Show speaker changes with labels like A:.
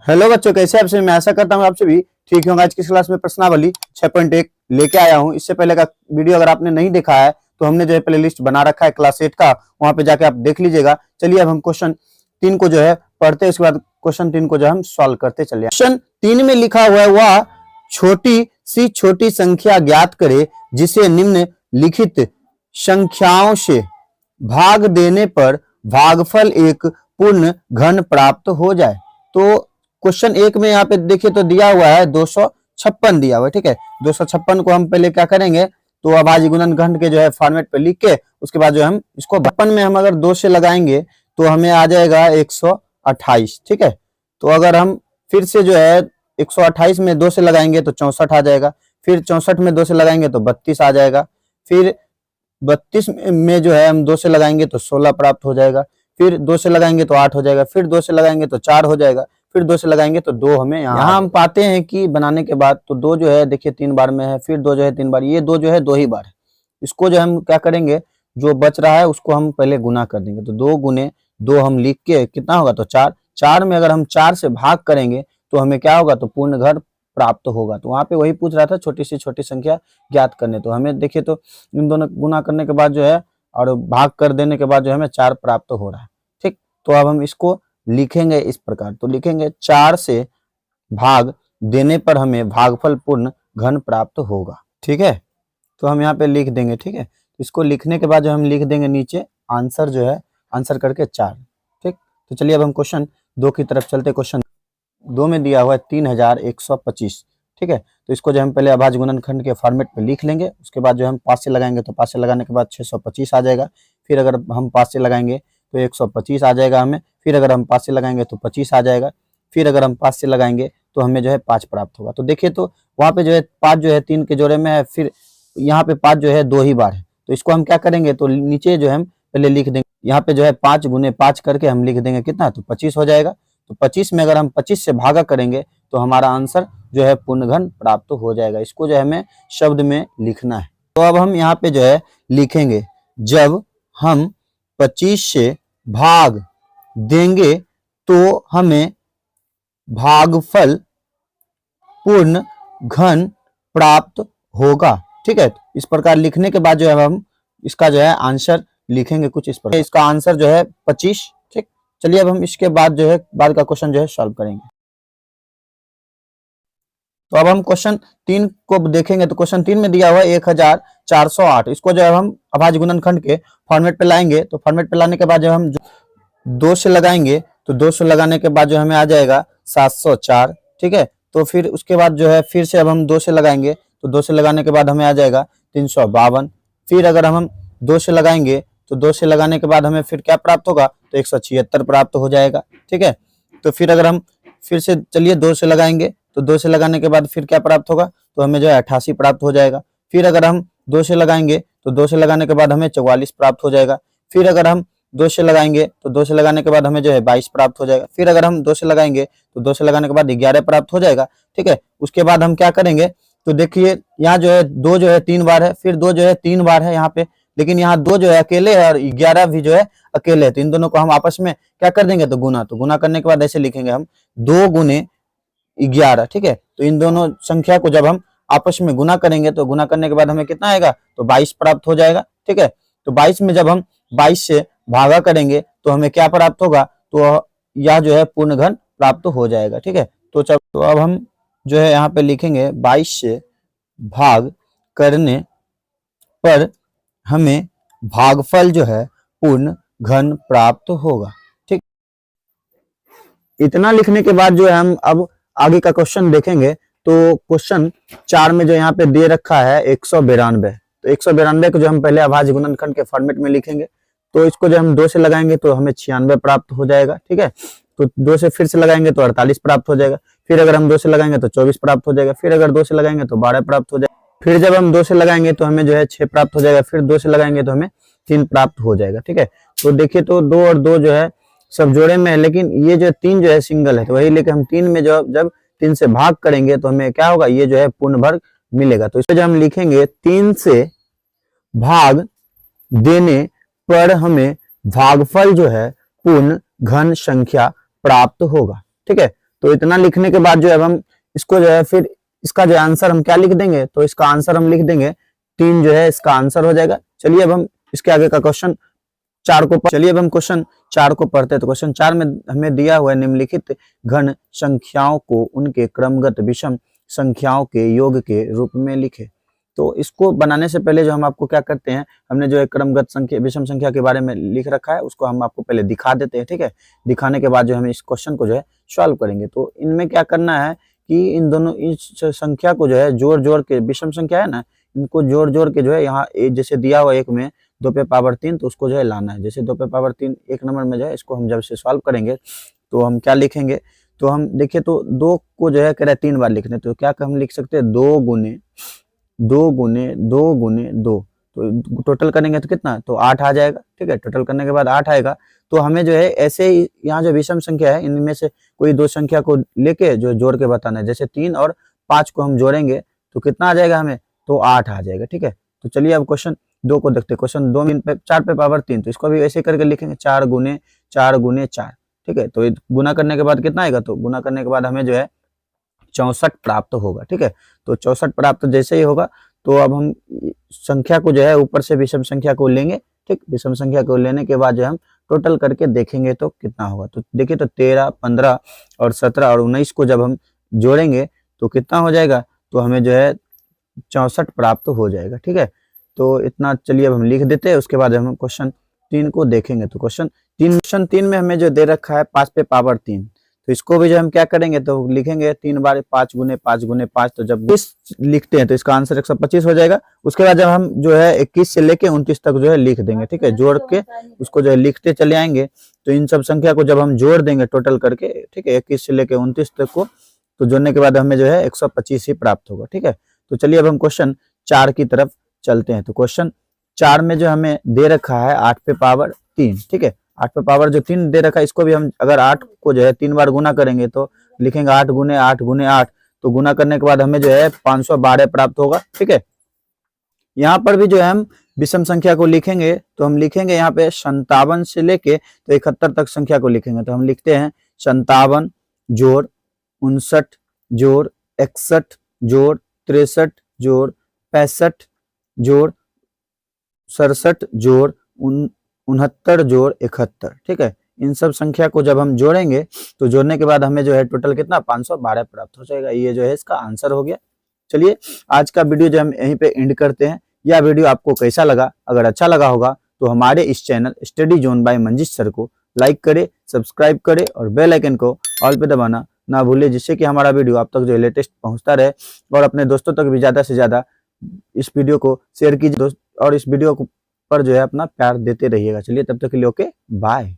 A: Hello बच्चों, कैसे आप सभी। मैं आशा करता हूँ आप सभी ठीक होंगे। आज की क्लास में प्रश्नावली 6.1 लेके आया हूँ। इससे पहले का वीडियो अगर आपने नहीं देखा है तो हमने जो है प्ले लिस्ट बना रखा है क्लास 8 का, वहां पे जाके आप देख लीजिएगा। चलिए अब हम क्वेश्चन 3 को जो है पढ़ते हैं, उसके बाद क्वेश्चन 3 को जो हम सॉल्व करते चलिए। क्वेश्चन 3 में लिखा हुआ है, वह छोटी संख्या ज्ञात करे जिसे निम्न लिखित संख्याओं से भाग देने पर भागफल एक पूर्ण घन प्राप्त हो जाए। तो क्वेश्चन 1 में यहाँ पे देखिए तो दिया हुआ है 256 दिया हुआ है, ठीक है। 256 को हम पहले क्या करेंगे तो अभाज्य गुणन घन के जो है फॉर्मेट पे लिख के उसके बाद जो हम इसको 52 में हम अगर 2 से लगाएंगे तो हमें आ जाएगा 128, ठीक है। तो अगर हम फिर से जो है 128 में 2 से लगाएंगे तो 64 आ जाएगा, फिर 64 में 2 से लगाएंगे तो 32 आ जाएगा, फिर 32 में जो है हम 2 से लगाएंगे तो 16 प्राप्त हो जाएगा, फिर 2 से लगाएंगे तो 8 हो जाएगा, फिर 2 से लगाएंगे तो 4 हो जाएगा, फिर 2 से लगाएंगे तो 2 हमें यहाँ हम पाते हैं कि बनाने के बाद तो 2 जो है देखिए 3 बार में है, फिर 2 जो है 3 बार, ये 2 जो है 2 ही बार है। इसको जो हम क्या करेंगे, जो बच रहा है उसको हम पहले गुना कर देंगे। तो 2 गुने 2 हम लिख के कितना होगा तो 4, 4 में अगर हम 4 से भाग करेंगे तो हमें क्या होगा तो पूर्ण घर प्राप्त होगा। तो वहां पे वही पूछ रहा था छोटी से छोटी संख्या ज्ञात करने। तो हमें देखिए तो इन दोनों गुना करने के बाद जो है और भाग कर देने के बाद जो हमें 4 प्राप्त हो रहा है, ठीक। तो अब हम इसको लिखेंगे इस प्रकार, तो लिखेंगे 4 से भाग देने पर हमें भागफल पूर्ण घन प्राप्त होगा, ठीक है। तो हम यहाँ पे लिख देंगे, ठीक है। इसको लिखने के बाद जो हम लिख देंगे नीचे आंसर जो है आंसर करके 4, ठीक। तो चलिए अब हम क्वेश्चन 2 की तरफ चलते। क्वेश्चन 2 में दिया हुआ है 3125, ठीक है। तो इसको जो हम पहले अभाज्य गुणनखंड के फॉर्मेट पे लिख लेंगे, उसके बाद जो हम 5 से लगाएंगे तो 5 से लगाने के बाद 625 आ जाएगा, फिर अगर हम 5 से लगाएंगे तो 125 आ जाएगा हमें, फिर अगर हम 5 से लगाएंगे तो 25 आ जाएगा, फिर अगर हम 5 से लगाएंगे तो हमें जो है 5 प्राप्त होगा। तो देखिए तो वहां पे जो है 5 जो है 3 के जोड़े में है, फिर यहाँ पे 5 जो है 2 ही बार है। तो इसको हम क्या करेंगे तो नीचे जो है हम पहले लिख देंगे, यहाँ पे जो है 5 गुने 5 करके हम लिख देंगे कितना तो 25 हो जाएगा। तो 25 में अगर हम 25 से भागा करेंगे तो हमारा आंसर जो है पूर्ण घन प्राप्त हो जाएगा। इसको जो है हमें शब्द में लिखना है। तो अब हम यहाँ पे जो है लिखेंगे, जब हम 25 से भाग देंगे तो हमें भागफल पूर्ण घन प्राप्त होगा, ठीक है। इस प्रकार लिखने के बाद जो है हम इसका जो है आंसर लिखेंगे कुछ इस प्रकार। इसका आंसर जो है 25, ठीक। चलिए अब हम इसके बाद जो है बाद का क्वेश्चन जो है सॉल्व करेंगे। तो अब हम क्वेश्चन 3 को देखेंगे। तो क्वेश्चन 3 में दिया हुआ है 1408। इसको जो है हम अभाज्य गुणनखंड के फॉर्मेट पे लाएंगे। तो फॉर्मेट पे लाने के बाद जब हम 2 से लगाएंगे तो 2 से लगाने के बाद जो हमें आ जाएगा 704, ठीक है। तो फिर उसके बाद जो है फिर से अब हम 2 से लगाएंगे तो 2 से लगाने के बाद हमें आ जाएगा 352, फिर अगर हम 2 से लगाएंगे तो 2 से लगाने के बाद हमें फिर क्या प्राप्त होगा तो 176 प्राप्त हो जाएगा, ठीक है। तो फिर अगर हम फिर से चलिए 2 से लगाएंगे तो 2 से लगाने के बाद फिर क्या प्राप्त होगा तो हमें जो है 88 प्राप्त हो जाएगा। फिर अगर हम 2 से लगाएंगे तो 2 से लगाने के बाद हमें 44 प्राप्त हो जाएगा। फिर अगर हम 2 से लगाएंगे तो 2 से लगाने के बाद हमें जो है 22 प्राप्त हो जाएगा। फिर अगर हम 2 से लगाएंगे तो 2 से लगाने के बाद 11 प्राप्त हो जाएगा, ठीक है। उसके बाद हम क्या करेंगे तो देखिए यहाँ जो है 2 जो है 3 बार है, फिर 2 जो है 3 बार है यहाँ पे, लेकिन यहाँ 2 जो है अकेले है और 11 भी जो है अकेले है। तो इन दोनों को हम आपस में क्या कर देंगे तो गुना। तो गुना करने के बाद ऐसे लिखेंगे हम 2 गुने 11, ठीक है। तो इन दोनों संख्या को जब हम आपस में गुना करेंगे तो गुना करने के बाद हमें कितना आएगा तो 22 प्राप्त हो जाएगा, ठीक है। तो 22 में जब हम 22 से भागा करेंगे तो हमें क्या प्राप्त होगा तो यह जो है पूर्ण घन प्राप्त हो जाएगा, ठीक है। तो अब हम जो है यहाँ पे लिखेंगे 22 से भाग करने पर हमें भागफल जो है पूर्ण घन प्राप्त होगा, ठीक। इतना लिखने के बाद जो है हम अब आगे का क्वेश्चन देखेंगे। तो क्वेश्चन 4 में जो यहाँ पे दे रखा है 192, तो 192 को जो हम पहले अभाज्य गुणनखंड के फॉर्मेट में लिखेंगे। तो इसको जो हम 2 से लगाएंगे तो हमें 96 प्राप्त हो जाएगा, ठीक है। तो 2 से फिर से लगाएंगे तो 48 प्राप्त हो जाएगा, फिर अगर हम 2 से लगाएंगे तो 24 प्राप्त हो जाएगा, फिर अगर 2 से लगाएंगे तो 12 प्राप्त हो जाएगा, फिर जब हम 2 से लगाएंगे तो हमें जो है 6 प्राप्त हो जाएगा, फिर 2 से लगाएंगे तो हमें 3 प्राप्त हो जाएगा, ठीक है। तो देखिए तो 2 और 2 जो है सब जोड़े में है, लेकिन ये जो 3 जो है सिंगल है। तो वही लेके हम 3 में जब 3 से भाग करेंगे तो हमें क्या होगा ये जो है पूर्ण वर्ग मिलेगा। तो इसमें जब हम लिखेंगे 3 से भाग देने पर हमें भागफल जो है पूर्ण घन संख्या प्राप्त होगा, ठीक है। तो इतना लिखने के बाद जो है अब हम इसको जो है फिर इसका जो आंसर हम क्या लिख देंगे, तो इसका आंसर हम लिख देंगे 3 जो है इसका आंसर हो जाएगा। चलिए अब हम इसके आगे का क्वेश्चन 4 को चलिए अब हम क्वेश्चन 4 को पढ़ते हैं। तो क्वेश्चन 4 में हमें दिया हुआ है निम्नलिखित घन संख्याओं को उनके क्रमगत विषम संख्याओं के योग के रूप में लिखे। तो इसको बनाने से पहले जो हम आपको क्या करते हैं, हमने जो है क्रमगत संख्या विषम संख्या के बारे में लिख रखा है, उसको हम आपको पहले दिखा देते हैं। ठीक है, दिखाने के बाद जो हम इस क्वेश्चन को जो है सॉल्व करेंगे। तो इनमें क्या करना है कि इन दोनों इस संख्या को जो है जोड़ जोड़ के, विषम संख्या है ना, इनको जोड़ जोड़ के जो है यहाँ जैसे दिया हुआ एक में 2 पे पावर 3, तो उसको जो है लाना है। जैसे 2 पे पावर 3 एक नंबर में जो है, इसको हम जब से सॉल्व करेंगे तो हम क्या लिखेंगे, तो हम देखिए तो 2 को जो है कह रहे हैं 3 बार लिखने, तो क्या हम लिख सकते हैं 2 गुने 2 गुने 2 गुने 2, तो टोटल करेंगे तो कितना, तो 8 आ जाएगा। ठीक है, टोटल करने के बाद 8 आएगा। तो हमें जो है ऐसे ही यहाँ जो विषम संख्या है इनमें से कोई 2 संख्या को लेके जो जोड़ के बताना है। जैसे 3 और 5 को हम जोड़ेंगे तो कितना आ जाएगा हमें, तो 8 आ जाएगा। ठीक है, तो चलिए अब क्वेश्चन 2 को देखते हैं। क्वेश्चन 2 में 4 पे पावर 3, तो इसको भी ऐसे करके लिखेंगे 4 गुने 4 गुने 4। ठीक है, तो गुना करने के बाद कितना आएगा, तो गुना करने के बाद हमें जो है 64 प्राप्त होगा। ठीक है, तो 64 प्राप्त जैसे ही होगा तो अब हम संख्या को जो है ऊपर से विषम संख्या को लेंगे। ठीक, विषम संख्या को लेने के बाद जो हम टोटल करके देखेंगे तो कितना होगा। तो देखिए तो 13, 15 और 17 और 19 को जब हम जोड़ेंगे तो कितना हो जाएगा, तो हमें जो है 64 प्राप्त हो जाएगा। ठीक है, तो इतना चलिए अब हम लिख देते हैं। उसके बाद हम क्वेश्चन 3 को देखेंगे। तो क्वेश्चन 3 में हमें जो दे रखा है 5 पे पावर 3, तो इसको भी जो हम क्या करेंगे, तो लिखेंगे 3 बार 5 गुने 5 गुने 5, तो जब 20 लिखते हैं तो इसका आंसर 125 हो जाएगा। उसके बाद जब हम जो है 21 से लेके 29 तक जो है लिख देंगे। ठीक है, जोड़ के उसको जो है लिखते चले आएंगे। तो इन सब संख्या को जब हम जोड़ देंगे टोटल करके, ठीक है, 21 से लेके 29 तक को, तो जोड़ने के बाद हमें जो है 125 ही प्राप्त होगा। ठीक है, तो चलिए अब हम क्वेश्चन 4 की तरफ चलते हैं। तो क्वेश्चन 4 में जो हमें दे रखा है 8 पे पावर 3। ठीक है, 8 पे पावर जो 3 दे रखा है, इसको भी हम अगर 8 को जो है 3 बार गुना करेंगे तो लिखेंगे 8 गुने 8 गुने 8, तो गुना करने के बाद हमें जो है 512 प्राप्त होगा। ठीक है, यहाँ पर भी जो है हम विषम संख्या को लिखेंगे, तो हम लिखेंगे यहाँ पे 57 से लेके तो 71 तक संख्या को लिखेंगे। तो हम लिखते हैं 57 जोड़ 59 जोड़ 61 जोड़ 63 जोड़ 65 जोड़ 67 जोड़ 69 जोड़ 71। ठीक है, इन सब संख्या को जब हम जोड़ेंगे तो जोड़ने के बाद हमें जो है टोटल कितना 512 प्राप्त हो जाएगा। ये जो है इसका आंसर हो गया। चलिए आज का वीडियो जो हम यहीं पे एंड करते हैं। यह वीडियो आपको कैसा लगा, अगर अच्छा लगा होगा तो हमारे इस channel study zone by Manjeesh sir को लाइक करे, सब्सक्राइब करे और बेल आइकन को ऑल पे दबाना ना भूले, जिससे कि हमारा वीडियो आप तक जो लेटेस्ट पहुंचता रहे। और अपने दोस्तों तक भी ज्यादा से ज्यादा इस वीडियो को शेयर कीजिए और इस वीडियो पर जो है अपना प्यार देते रहिएगा। चलिए तब तक के लिए ओके बाय।